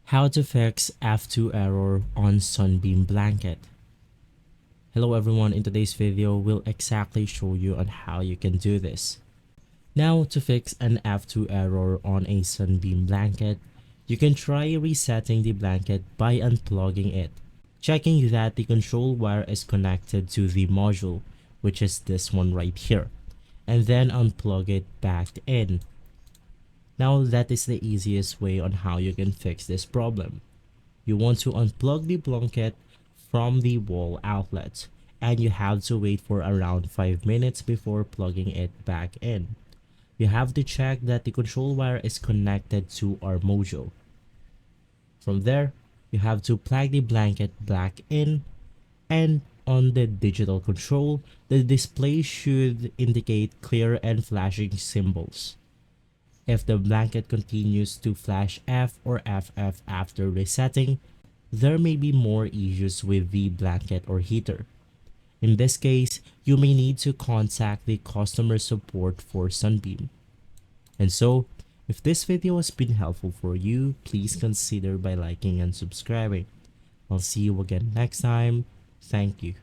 How to fix F2 error on Sunbeam blanket. Hello everyone, in today's video we'll exactly show you on how you can do this. Now to fix an F2 error on a Sunbeam blanket, you can try resetting the blanket by unplugging it, checking that the control wire is connected to the module, which is this one right here, and then unplug it back in. Now that is the easiest way on how you can fix this problem. You want to unplug the blanket from the wall outlet, and you have to wait for around 5 minutes before plugging it back in. You have to check that the control wire is connected to our module. From there, you have to plug the blanket back in, and on the digital control, the display should indicate clear and flashing symbols. If the blanket continues to flash F or FF after resetting, there may be more issues with the blanket or heater. In this case, you may need to contact the customer support for Sunbeam. And so, if this video has been helpful for you, please consider by liking and subscribing. I'll see you again next time. Thank you.